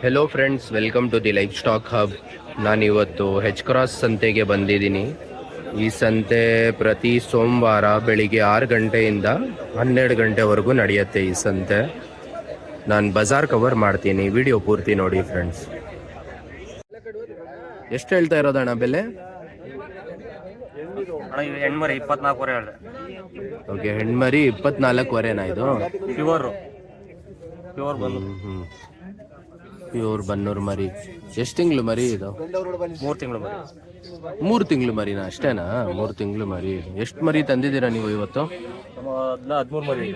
Hello friends, welcome to the life stock hub. ನಾನಿವತ್ತು H cross ಸಂತೆಗೆ ಬಂದಿದ್ದೀನಿ. ಈ ಸಂತೆ ಪ್ರತಿ ಸೋಮವಾರ ಬೆಳಿಗ್ಗೆ 6 ಗಂಟೆಯಿಂದ 12 ಗಂಟೆವರೆಗೂ ನಡೆಯುತ್ತೆ ಈ ಸಂತೆ. ನಾನು ಬಜಾರ್ ಕವರ್ ಮಾಡ್ತೀನಿ, ವಿಡಿಯೋ ಪೂರ್ತಿ ನೋಡಿ ಫ್ರೆಂಡ್ಸ್. ಎಷ್ಟು ಹೇಳ್ತಾ ಇರೋದಣ್ಣ ಬೆಲೆ? ಹೆಣ್ಮರಿ 24 ಹೇಳಿದೆ. ಓಕೆ, ಹೆಣ್ಮರಿ 24ವರೆನಾ ಇದು? ಪ್ಯೂರ್ ಬಂದು ಪ್ಯೂರ್ ಬನ್ನೂರು ಮರಿ. ಎಷ್ಟು ತಿಂಗಳು ಮರಿ ಇದು? 3 ತಿಂಗಳು ಮರಿ. 3 ತಿಂಗಳು ಮರಿನಾ? ಅಷ್ಟೇನಾ? 3 ತಿಂಗಳು ಮರಿ. ಎಷ್ಟು ಮರಿ ತಂದಿದ್ದೀರಾ ನೀವು ಇವತ್ತು? 13 ಮರಿ.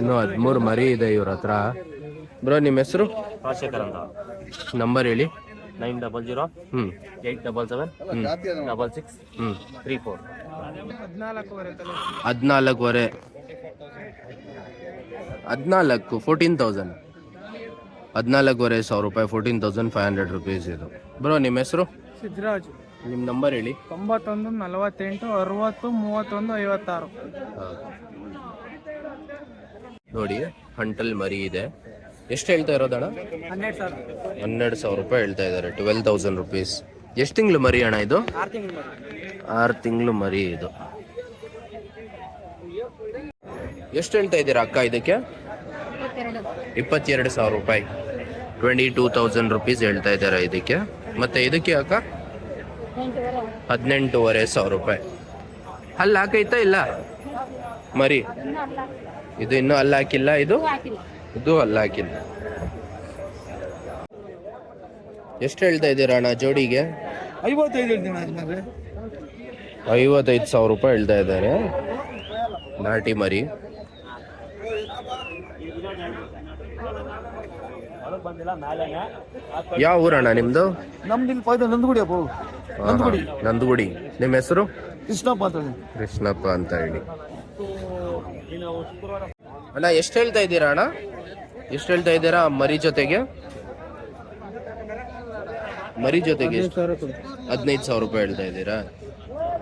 ಇನ್ನು 13 ಮರಿ ಇದೆ ಇವ್ರ ಹತ್ರ. ಬ್ರೋ, ನಿಮ್ಮ ಹೆಸರು? ರಾಜಶೇಖರ್ ಅಂತ. ನಂಬರ್ ಹೇಳಿ. 900 877 66 34. 14,000. 14,000. 14,500 ರೂಪಾಯಿ. 14,500 ರುಪೀಸ್ ಇದು. ಬ್ರೋ, ನಿಮ್ಮ ಹೆಸರು? ಸಿದ್ದರಾಜು. ನಿಮ್ಮ ನಂಬರ್ ಹೇಳಿ. 91 48 60 31 56. ನೋಡಿ, ಹಂಟಲ್ ಮರಿ ಇದೆ. ಎಷ್ಟು ಹೇಳ್ತಾ ಇರೋದಣ್ಣ? 12,000 ರೂಪಾಯಿ ಹೇಳ್ತಾ ಇದ್ದಾರೆ. 12,000 ರುಪೀಸ್. ಎಷ್ಟು ತಿಂಗಳು ಮರಿ ಅಣ್ಣ ಇದು? 6 ತಿಂಗಳು ಮರಿ ಇದು. ಎಷ್ಟು ಹೇಳ್ತಾ ಇದ್ದೀರಾ ಅಕ್ಕ ಇದಕ್ಕೆ? 22,000 ರೂಪಾಯಿ. 22,000 ರುಪೀಸ್ ಹೇಳ್ತಾ ಇದ್ದಾರೆ ಇದಕ್ಕೆ. ಮತ್ತೆ ಇದಕ್ಕೆ ಅಕ್ಕ 18,500 ರೂಪಾಯಿ. ಅಲ್ಲಿ ಹಾಕೈತಾ ಇಲ್ಲ ಮರಿ? ಇದು ಇನ್ನೂ ಅಲ್ಲಿ ಹಾಕಿಲ್ಲ. ಇದು ಅಲ್ಲಿ ಹಾಕಿಲ್ಲ. ಎಷ್ಟು ಹೇಳ್ತಾ ಇದ್ದೀರಾ ಅಣ್ಣ ಜೋಡಿಗೆ? 55,000 ರೂಪಾಯಿ ಹೇಳ್ತಾ ಇದ್ದಾರೆ. ನಾಟಿ ಮರಿ. ಯಾವ ಊರಣ್ಣ ನಿಮ್ದು? ನಂದಗುಡಿ. ನಿಮ್ಮ ಹೆಸರು? ಕೃಷ್ಣಪ್ಪ ಅಂತ ಹೇಳಿ. ಅಣ್ಣ, ಎಷ್ಟು ಹೇಳ್ತಾ ಇದ್ದೀರಾ ಅಣ್ಣ? ಎಷ್ಟು ಹೇಳ್ತಾ ಇದ್ದೀರಾ ಮರಿ ಜೊತೆಗೆ? ಮರಿ ಜೊತೆಗೆ 15,000 ರೂಪಾಯಿ ಹೇಳ್ತಾ ಇದ್ದೀರಾ?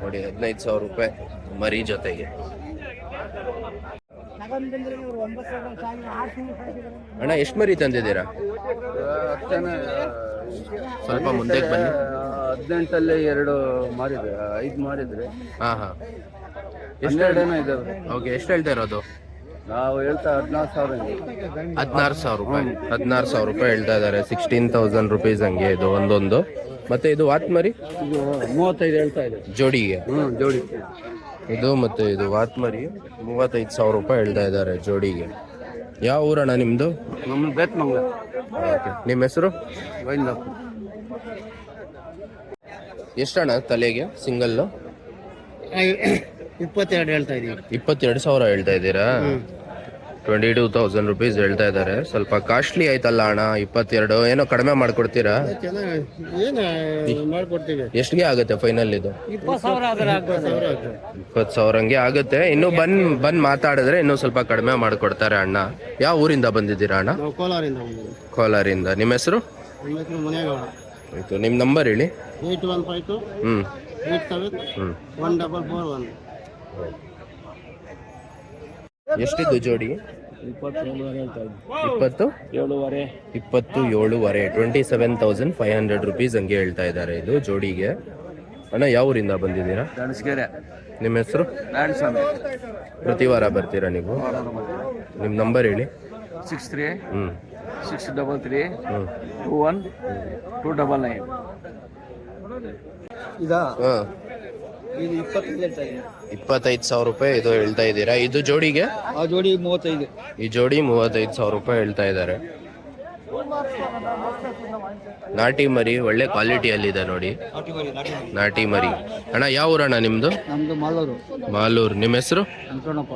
ನೋಡಿ, 15,000 ರೂಪಾಯಿ ಮರಿ ಜೊತೆಗೆ. ಅಣ್ಣ, ಎಷ್ಟು ಮರಿ ತಂದಿದ್ದೀರಾ? ಸ್ವಲ್ಪ ಮುಂದೆ ಬನ್ನಿ. 18 2 ಮಾರಿದ್ರೆ 5 ಮಾರಿದ್ರೆ. ಹಾ. ಎಷ್ಟು ಇದಾವೆ? ಓಕೆ, ಎಷ್ಟು ಹೇಳ್ತಾ ಇರೋದು? ನಾವು ಹೇಳ್ತಾ 16,000 ರೂಪಾಯಿ. 16,000 ರೂಪಾಯಿ ಹೇಳ್ತಾ ಇದ್ದಾರೆ. 16,000 ರುಪೀಸ್ ಹಂಗೆ ಇದು ಒಂದೊಂದು. ಮತ್ತೆ ಇದು ವಾತ್ ಮರಿ? ಇದು 35 ಹೇಳ್ತಾ ಇದೆ ಜೋಡಿಗೆ. ಜೋಡಿ. ಇದು ಮತ್ತೆ ಇದು ವಾತ್ ಮರಿ 35,000 ರೂಪಾಯಿ ಹೇಳ್ತಾ ಇದ್ದಾರೆ ಜೋಡಿಗೆ. ಯಾವ ಊರಣ್ಣ ನಿಮ್ದು? ನಮ್ಮ ಬೇತ್ಮಂಗ್ಲ. ನಿಮ್ಮ ಹೆಸರು? ವೈನ್ಲಪ್ಪ. ಎಷ್ಟಣ್ಣ ತಲೆಗೆ ಸಿಂಗಲ್? 22 ಹೇಳ್ತಾ ಇದೀವಿ. 22,000 ಹೇಳ್ತಾ ಇದ್ದೀರಾ? 22,000 ರುಪೀಸ್ ಹೇಳ್ತಾ ಇದ್ದಾರೆ. ಸ್ವಲ್ಪ ಕಾಸ್ಟ್ಲಿ ಆಯ್ತಲ್ಲ ಅಣ್ಣ? 22 ಏನೋ ಕಡಿಮೆ ಮಾಡ್ಕೊಡ್ತೀರಾ? ಮಾಡ್ಕೊಡ್ತೀವಿ. ಎಷ್ಟಿಗೆ ಆಗುತ್ತೆ ಫೈನಲ್ ಇದು? 20,000 ಹಂಗೆ ಆಗುತ್ತೆ. ಇನ್ನು ಬಂದ್ ಮಾತಾಡಿದ್ರೆ ಇನ್ನೂ ಸ್ವಲ್ಪ ಕಡಿಮೆ ಮಾಡ್ಕೊಡ್ತಾರೆ ಅಣ್ಣ. ಯಾವ ಊರಿಂದ ಬಂದಿದ್ದೀರಾ ಅಣ್ಣ? ಕೋಲಾರಿಂದ. ನಿಮ್ಮ ಹೆಸರು? ಆಯ್ತು, ನಿಮ್ಮ ನಂಬರ್ ಹೇಳಿ. 8152 87 1441. ಎಷ್ಟಿದ್ದು ಜೋಡಿ? 27,500. 27,500 ರುಪೀಸ್ ಹಂಗೆ ಹೇಳ್ತಾ ಇದ್ದಾರೆ ಇದು ಜೋಡಿಗೆ. ಅಣ್ಣ, ಯಾವ ಊರಿಂದ ಬಂದಿದ್ದೀರಾ? ದಾಣಸ್ಗೆರೆ. ನಿಮ್ಮ ಹೆಸರು? ನಾರಾಯಣಸ್ವಾಮಿ. ಪ್ರತಿ ವಾರ ಬರ್ತೀರಾ ನೀವು? ನಿಮ್ಮ ನಂಬರ್ ಹೇಳಿ. 63 633 21 299. ಇದಾ? ಹಾಂ, ಇದು 25,000 ರೂಪಾಯಿ ಇದು ಹೇಳ್ತಾ ಇದ್ದೀರಾ. ಇದು ಜೋಡಿಗೆ? ಆ ಜೋಡಿ 35. ಈ ಜೋಡಿ 35,000 ರೂಪಾಯಿ ಹೇಳ್ತಾ ಇದ್ದಾರೆ. ನಾಟಿ ಮರಿ ಒಳ್ಳೆ ಕ್ವಾಲಿಟಿಯಲ್ಲಿದೆ ನೋಡಿ, ನಾಟಿ ಮರಿ. ಅಣ್ಣ, ಯಾವ ಊರಣ್ಣ ನಿಮ್ದು? ನಮ್ದು ಮಾಲೂರು. ಮಾಲೂರು. ನಿಮ್ಮ ಹೆಸರು? ಅಂಕಣಪ್ಪ.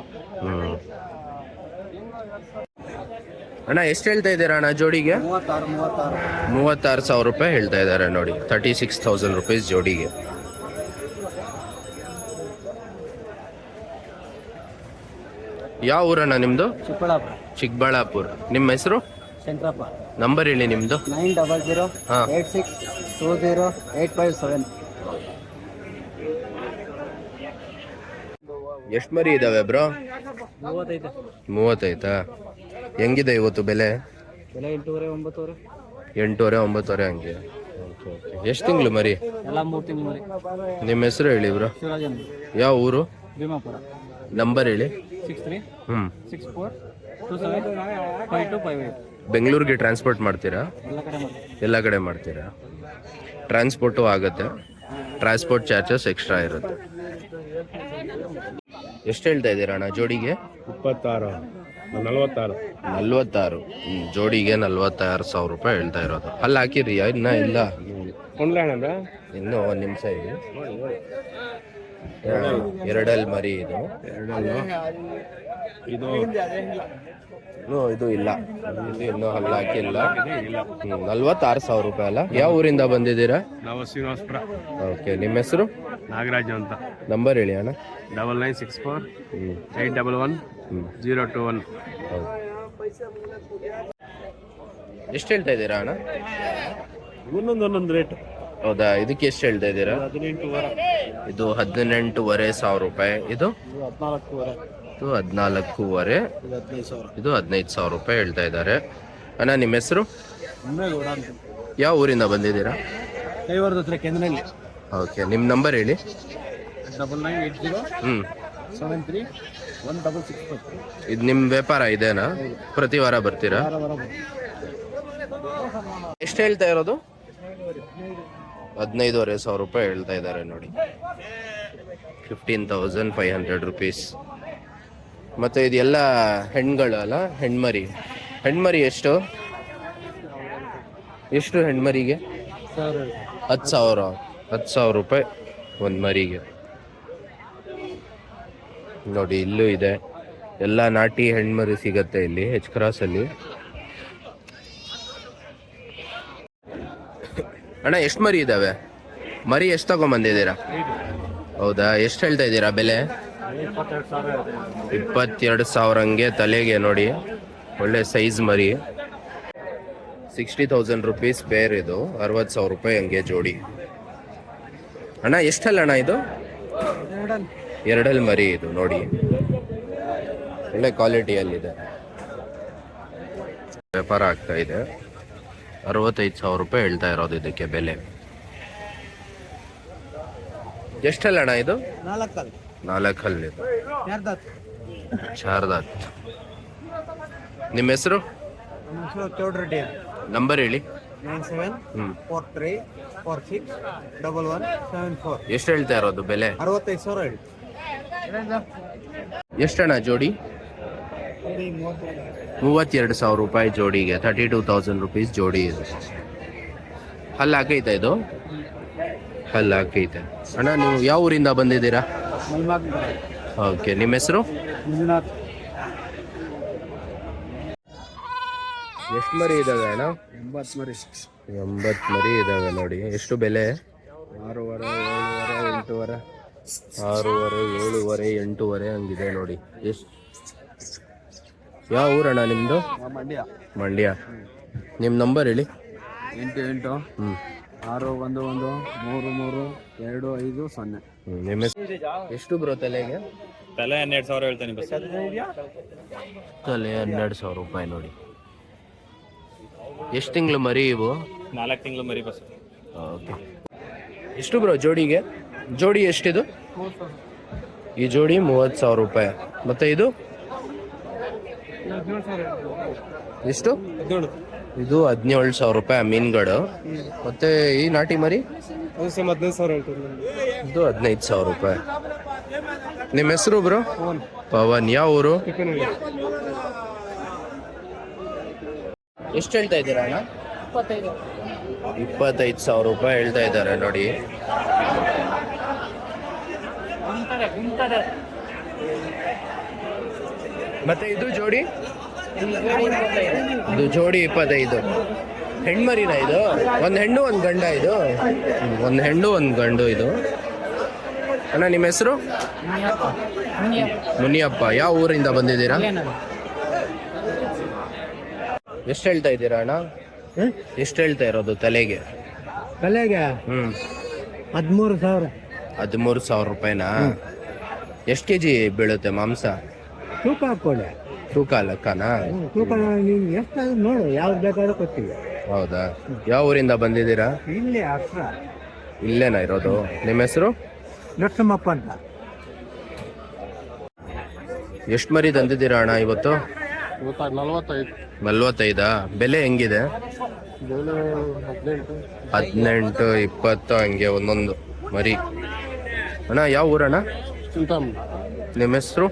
ಅಣ್ಣ, ಎಷ್ಟು ಹೇಳ್ತಾ ಇದ್ದೀರಾ ಅಣ್ಣ ಜೋಡಿಗೆ? 36,000 ರೂಪಾಯಿ ಹೇಳ್ತಾ ಇದ್ದಾರೆ ನೋಡಿ. 36,000 ರುಪೀಸ್ ಜೋಡಿಗೆ. ಯಾವ ಊರಣ್ಣ ನಿಮ್ದು? ಚಿಕ್ಕಬಳ್ಳಾಪುರ. ನಿಮ್ಮ ಹೆಸರು? ಶಂಕರಪ್ಪ. ನಂಬರ್ ಹೇಳಿ ನಿಮ್ದು. 900 86 20 857. ಎಷ್ಟು ಮರಿ ಇದಾವೆ ಬ್ರೋ? 35. 35. ಹೆಂಗಿದೆ ಇವತ್ತು ಬೆಲೆ? ಬೆಲೆ 8,500 9,000. 8:30 9:30 ಹಂಗೆ. ಎಷ್ಟು ತಿಂಗಳು ಮರಿ? ಎಲ್ಲ 3 ತಿಂಗಳು ಮರಿ. ನಿಮ್ಮ ಹೆಸರು ಹೇಳಿ ಬ್ರೋ. ಶಿವರಾಜ್ ಅಂತ, ಯಾವ ಊರು? ಭೀಮಾಪುರ. ನಂಬರ್ ಹೇಳಿ. 63 ಹ್ಞೂ 64 27 5258. ಬೆಂಗಳೂರಿಗೆ ಟ್ರಾನ್ಸ್ಪೋರ್ಟ್ ಮಾಡ್ತೀರಾ? ಎಲ್ಲ ಕಡೆ ಮಾಡಿ. ಎಲ್ಲ ಕಡೆ ಮಾಡ್ತೀರಾ? ಟ್ರಾನ್ಸ್ಪೋರ್ಟು ಆಗುತ್ತೆ, ಟ್ರಾನ್ಸ್ಪೋರ್ಟ್ ಚಾರ್ಜಸ್ ಎಕ್ಸ್ಟ್ರಾ ಇರುತ್ತೆ. ಎಷ್ಟು ಹೇಳ್ತಾ ಇದ್ದೀರಾ ಅಣ್ಣ ಜೋಡಿಗೆ? 26 46. 46. ಜೋಡಿಗೆ 46,000 ರೂಪಾಯಿ ಹೇಳ್ತಾ ಇರೋದು. ಅಲ್ಲಿ ಹಾಕಿರಿ ಇನ್ನ ಇಲ್ಲ? ಇನ್ನೂ ಒಂದು ನಿಮಿಷ ಇದೆ. ಎರಡಲ್ಲಿ ಮರಿ ಇದು. ಇದು ಇದು ಇಲ್ಲ, ಇದು ಇನ್ನೂ ಹಲ್ಲು ಹಾಕಿಲ್ಲ. 46,000 ರೂಪಾಯಿ ಅಲ್ಲ? ಯಾವ ಊರಿಂದ ಬಂದಿದ್ದೀರಾ? ನಾವು ಶ್ರೀನಿವಾಸಪುರ. ಓಕೆ, ನಿಮ್ಮ ಹೆಸರು? ನಾಗರಾಜು ಅಂತ. ನಂಬರ್ ಹೇಳಿ ಅಣ್ಣ. 9964 811 021. ಎಷ್ಟು ಹೇಳ್ತಾ ಇದ್ದೀರಾ ಅಣ್ಣ? ಒಂದೊಂದು ರೇಟ್. ಹೌದಾ, ಇದಕ್ಕೆ ಎಷ್ಟು ಹೇಳ್ತಾ ಇದ್ದೀರಾ? 18,000. ಇದು 18,500 ರೂಪಾಯಿ. ಇದು 14,500. ಇದು 14,500. ಇದು 15,000 ರೂಪಾಯಿ ಹೇಳ್ತಾ ಇದ್ದಾರೆ. ಅಣ್ಣ ನಿಮ್ಮ ಹೆಸರು? ಯಾವ ಊರಿಂದ ಬಂದಿದ್ದೀರಾ? ಕೈವಾರದ ಹತ್ರ ಕೆಂದನಲ್ಲಿ. ಓಕೆ, ನಿಮ್ಮ ನಂಬರ್ ಹೇಳಿ. 9980 ಹ್ಞೂ 73 1664. ಇದು ನಿಮ್ಮ ವ್ಯಾಪಾರ ಇದೇನಾ? ಪ್ರತಿ ವಾರ ಬರ್ತೀರಾ? ಎಷ್ಟು ಹೇಳ್ತಾ ಇರೋದು? 15,500 ರೂಪಾಯಿ ಹೇಳ್ತಾ ಇದ್ದಾರೆ ನೋಡಿ. 15,500 ರುಪೀಸ್. ಮತ್ತು ಇದೆಲ್ಲ ಹೆಣ್ಗಳು ಅಲ್ಲ, ಹೆಣ್ಮರಿ. ಹೆಣ್ಮರಿ ಎಷ್ಟು ಹೆಣ್ಮರಿಗೆ? 10,000 ರೂಪಾಯಿ ಒಂದು ಮರಿಗೆ ನೋಡಿ. ಇಲ್ಲೂ ಇದೆ, ಎಲ್ಲ ನಾಟಿ ಹೆಣ್ಮರಿ ಸಿಗತ್ತೆ ಇಲ್ಲಿ ಎಚ್ ಕ್ರಾಸಲ್ಲಿ. ಅಣ್ಣ ಎಷ್ಟು ಮರಿ ಇದ್ದಾವೆ? ಮರಿ ಎಷ್ಟು ತಗೊಂಬಂದಿದ್ದೀರಾ? ಹೌದಾ, ಎಷ್ಟು ಹೇಳ್ತಾ ಇದ್ದೀರಾ ಬೆಲೆ? 22,000 ಹಂಗೆ ತಲೆಗೆ ನೋಡಿ. ಒಳ್ಳೆ ಸೈಜ್ ಮರಿ. 60,000 ರುಪೀಸ್ ಪೇರ್. ಇದು 60,000 ರೂಪಾಯಿ ಹಂಗೆ ಜೋಡಿ. ಅಣ್ಣ ಎಷ್ಟಲ್ಲ ಅಣ್ಣ ಇದು? ಎರಡಲ್ಲಿ ಮರಿ ಇದು ನೋಡಿ, ಒಳ್ಳೆ ಕ್ವಾಲಿಟಿಯಲ್ಲಿದೆ. ವ್ಯಾಪಾರ ಆಗ್ತಾ ಇದೆ. 65,000 ರೂಪಾಯಿ ಹೇಳ್ತಾ ಇರೋದು ಇದಕ್ಕೆ ಬೆಲೆ. ಎಷ್ಟಲ್ಲ ಅಣ್ಣ ಇದು? 4 ಹಲ್ಲಿದು. ಶಾರದಾತ್. ನಿಮ್ಮ ಹೆಸರು? ಚೌಡ್ರೆಡ್ಡಿ. ನಂಬರ್ ಹೇಳಿ. 9743461174. ಎಷ್ಟು ಹೇಳ್ತಾ ಇರೋದು ಬೆಲೆ? 65,000 ಹೇಳಿ. ಎಷ್ಟಣ್ಣ ಜೋಡಿ? 32,000 ರೂಪಾಯಿ ಜೋಡಿಗೆ. 32,000 ರುಪೀಸ್ ಜೋಡಿ ಇದು. ಹಲ್ಲು ಹಾಕೈತೆ ಇದು? ಹಲ್ಲು ಹಾಕೈತೆ. ಅಣ್ಣ ನೀವು ಯಾವ ಊರಿಂದ ಬಂದಿದ್ದೀರಾ? ಓಕೆ, ನಿಮ್ಮ ಹೆಸರು? ಮಂಜುನಾಥ್. ಎಷ್ಟು ಮರಿ ಇದಾವೆ ಅಣ್ಣ? 80 ಮರಿ. 80 ಮರಿ ಇದಾವೆ ನೋಡಿ. ಎಷ್ಟು ಬೆಲೆ? 6,500 7,500 8,500. 6,500 7,500 ಹಂಗಿದೆ ನೋಡಿ. ಎಷ್ಟು? ಯಾವ ಊರಣ್ಣ ನಿಮ್ಮದು? ಮಂಡ್ಯ. ನಿಮ್ಮ ನಂಬರ್ ಹೇಳಿ. 88 611 33 250. ನಿಮ್ಮ ಎಷ್ಟು ಬ್ರೋ ತಲೆಗೆ? ತಲೆ 12,000 ಹೇಳ್ತಾನೆ ಬಸ್. ತಲೆ 12,000 ರೂಪಾಯಿ ನೋಡಿ. ಎಷ್ಟು ತಿಂಗಳು ಮರಿ ಇವು? 4 ತಿಂಗಳು ಮರಿ ಬಸ್. ಓಕೆ. ಎಷ್ಟು ಬ್ರೋ ಜೋಡಿಗೆ? ಜೋಡಿ ಎಷ್ಟಿದು? ಈ ಜೋಡಿ 30,000 ರೂಪಾಯಿ. ಮತ್ತು ಇದು ಎಷ್ಟು? ಇದು 17,000 ರೂಪಾಯಿ ಮೀನುಗಳು. ಮತ್ತು ಈ ನಾಟಿ ಮರಿ? 15,000 ಹೇಳ್ತೀನಿ. ಇದು 15,000 ರೂಪಾಯಿ. ನಿಮ್ಮ ಹೆಸರು ಬ್ರೋ? ಪವನ್. ಯಾವ ಊರು? ಎಷ್ಟು ಹೇಳ್ತಾ ಇದ್ದೀರಾ ಅಣ್ಣ? 25,000 ರೂಪಾಯಿ ಹೇಳ್ತಾ ಇದ್ದಾರೆ ನೋಡಿ. ಮತ್ತೆ ಇದು ಜೋಡಿ? ಇದು ಜೋಡಿ 25. ಹೆಣ್ಮರಿನ ಇದು? ಒಂದು ಹೆಣ್ಣು ಒಂದು ಗಂಡ ಇದು? ಒಂದು ಹೆಣ್ಣು ಒಂದು ಗಂಡು ಇದು. ಅಣ್ಣ ನಿಮ್ಮ ಹೆಸರು? ಮುನಿಯಪ್ಪ. ಯಾವ ಊರಿಂದ ಬಂದಿದ್ದೀರಾ? ಎಷ್ಟು ಹೇಳ್ತಾ ಇದ್ದೀರಾ ಅಣ್ಣ? ಎಷ್ಟು ಹೇಳ್ತಾ ಇರೋದು ತಲೆಗೆ? 13,000 ರೂಪಾಯಿನಾ? ಎಷ್ಟು ಕೆಜಿ ಬೀಳುತ್ತೆ ಮಾಂಸ? ತೂಕ ಹಾಕೊಳ್ಳಿ. ತೂಕ ಲೆಕ್ಕನಾ? ತೂಕ ಎಷ್ಟು ನೋಡು, ಯಾವ್ದು ಬೇಕಾದ್ರೂ ಕೊಡ್ತೀವಿ. ಹೌದಾ, ಯಾವ ಊರಿಂದ ಬಂದಿದ್ದೀರಾ? ಇಲ್ಲಿ ಅಕ್ಷರ ಇಲ್ಲೇನಾ ಇರೋದು? ನಿಮ್ಮ ಹೆಸರು? ನರಸಿಂಹಪ್ಪ ಅಂತ. ಎಷ್ಟು ಮರಿ ತಂದಿದ್ದೀರಾ ಅಣ್ಣ ಇವತ್ತು? 45. ಬೆಲೆ ಹೆಂಗಿದೆ? 18, 20 ಹಂಗೆ ಒಂದೊಂದು ಮರಿ. ಅಣ್ಣ ಯಾವ ಊರಣ್ಣ? ನಿಮ್ಮ ಹೆಸರು?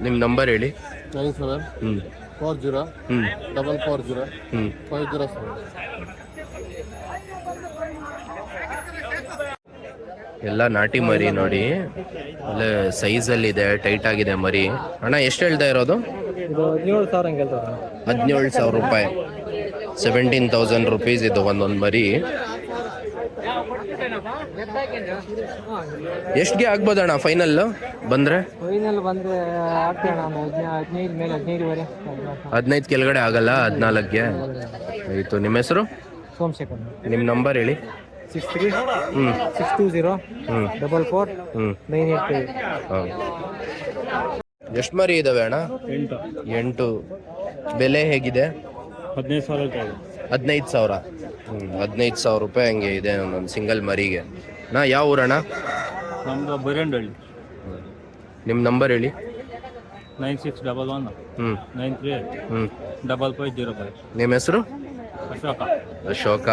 ನಿಮ್ಮ ನಂಬರ್ ಹೇಳಿ. 97 ಹ್ಞೂ 40 ಹ್ಞೂ 440 ಹ್ಞೂ 507. ಎಲ್ಲ ನಾಟಿ ಮರಿ ನೋಡಿ, ಒಳ್ಳೆ ಸೈಜಲ್ಲಿದೆ, ಟೈಟ್ ಆಗಿದೆ ಮರಿ. ಅಣ್ಣ ಎಷ್ಟು ಹೇಳ್ತಾ ಇರೋದು? 17,000 ರೂಪಾಯಿ. 17,000 ರುಪೀಸ್ ಇದು ಒಂದೊಂದು ಮರಿ. ಎಷ್ಟಿಗೆ ಆಗ್ಬೋದಣ್ಣ ಫೈನಲ್ ಬಂದರೆ? ಫೈನಲ್ ಬಂದರೆ ಆಗ್ತೇವೆ ನಾನು 15 ಮೇಲೆ 15ವರೆ. 15 ಕೆಳಗಡೆ ಆಗಲ್ಲ? 14ಗೆ ಆಯಿತು. ನಿಮ್ಮ ಹೆಸರು? ಸೋಮಶೇಖರ್. ನಿಮ್ಮ ನಂಬರ್ ಹೇಳಿ. 63 ಹ್ಞೂ 620 ಹ್ಞೂ 44 ಹ್ಞೂ 985. ಹಾಂ. ಎಷ್ಟು ಮರಿ ಇದ್ದಾವೆ ಅಣ್ಣ? 8. ಬೆಲೆ ಹೇಗಿದೆ? 15,000 15,000. 15,000 ರೂಪಾಯಿ ಹಂಗೆ ಇದೆ ಒಂದೊಂದು ಸಿಂಗಲ್ ಮರಿಗೆ. ಯಾವ ಊರಣ್ಣ? ನಮ್ದು ಬೈರಂಡಳ್ಳಿ. ನಿಮ್ಮ ನಂಬರ್ ಹೇಳಿ. 9611 ಹ್ಞೂ 93 ಹ್ಞೂ 5505. ನಿಮ್ಮ ಹೆಸರು? ಅಶೋಕ. ಅಶೋಕ.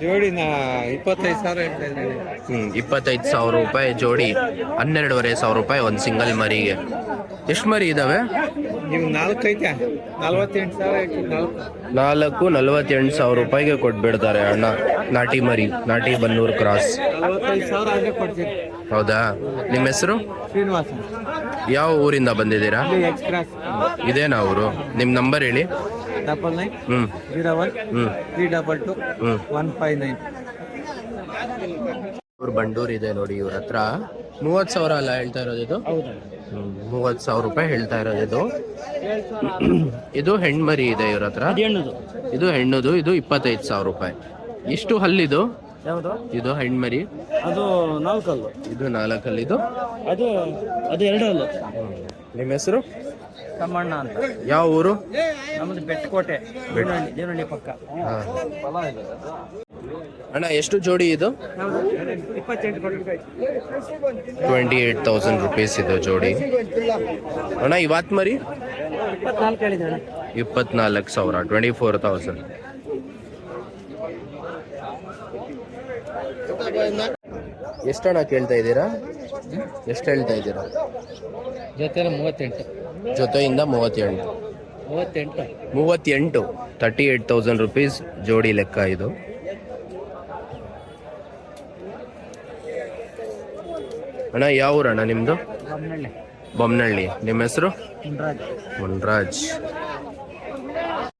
ಜೋಡಿನ 25,000 ಹೇಳ್ತಾ ಇದ್ದೀನಿ. 25,000 ರೂಪಾಯಿ ಜೋಡಿ. 12,500 ರೂಪಾಯಿ ಒಂದು ಸಿಂಗಲ್ ಮರಿಗೆ. ಎಷ್ಟು ಮರಿ ಇದ್ದಾವೆ? ನೀವು 4 ಐತೆ 48,000. 48,000 ರೂಪಾಯಿಗೆ ಕೊಟ್ಬಿಡ್ತಾರೆ ಅಣ್ಣ. ನಾಟಿ ಮರಿ, ನಾಟಿ ಬನ್ನೂರು ಕ್ರಾಸ್. 45,000 ಹಾಗೆ ಕೊಡ್ತೀವಿ. ಹೌದಾ? ನಿಮ್ಮ ಹೆಸರು? ಶ್ರೀನಿವಾಸ. ಯಾವ ಊರಿಂದ ಬಂದಿದ್ದೀರಾ? ಎಕ್ಸ್ಪ್ರೆಸ್. ಇದೇನಾ ಊರು? ನಿಮ್ಮ ನಂಬರ್ ಹೇಳಿ. 99 ಹ್ಞೂ 01 ಹ್ಞೂ 322 ಹ್ಞೂ 159. ಇವ್ರು ಬಂಡೂರ್ ಇದೆ ನೋಡಿ, ಇವ್ರ ಹತ್ರ 30,000 ಅಲ್ಲ ಹೇಳ್ತಾ ಇರೋದು ಇದು? 30,000 ರೂಪಾಯಿ ಹೇಳ್ತಾ ಇರೋದು ಇದು. ಇದು ಹೆಣ್ಮರಿ ಇದೆ ಇವ್ರ ಹತ್ರ. ಇದು ಹೆಣ್ಣುದು. ಇದು 25,000 ರೂಪಾಯಿ. ಇಷ್ಟು ಹಲ್ಲಿದು? ಯಾವುದು? ಇದು ಹೆಣ್ಮರಿ. ಅದು 4 ಅಲ್ಲು. ಇದು 4 ಹಲ್ಲಿದು. ಅದು 2 ಅಲ್ಲು. ನಿಮ್ಮ ಹೆಸರು? ತಮ್ಮಣ್ಣ ಅಂತ. ಯಾವ ಊರು? ನಮ್ಮದು ಬೆಟ್ಟಕೋಟೆ, ದೇವನಹಳ್ಳಿ ಪಕ್ಕ. ಅಣ್ಣ ಎಷ್ಟು ಜೋಡಿ ಇದು? 28,000 ರುಪೀಸ್ ಇದು ಜೋಡಿ. ಅಣ್ಣ ಇವತ್ತು ಮರಿ 24 ಹೇಳಿದ್ದಾಳೆ. 24,000. 24,000. ಎಷ್ಟಣ್ಣ ಕೇಳ್ತಾ ಇದ್ದೀರಾ? ಎಷ್ಟು ಹೇಳ್ತಾ ಇದ್ದೀರಾ? ಜೊತೆ 38. ಜೊತೆಯಿಂದ 38. 38,000 ರುಪೀಸ್ ಜೋಡಿ ಲೆಕ್ಕ ಇದು. ಅಣ್ಣ ಯಾವ ಊರಣ್ಣ ನಿಮ್ಮದು? ಬೊಮ್ಮನಹಳ್ಳಿ. ನಿಮ್ಮ ಹೆಸರು? ಮುನ್ರಾಜ್.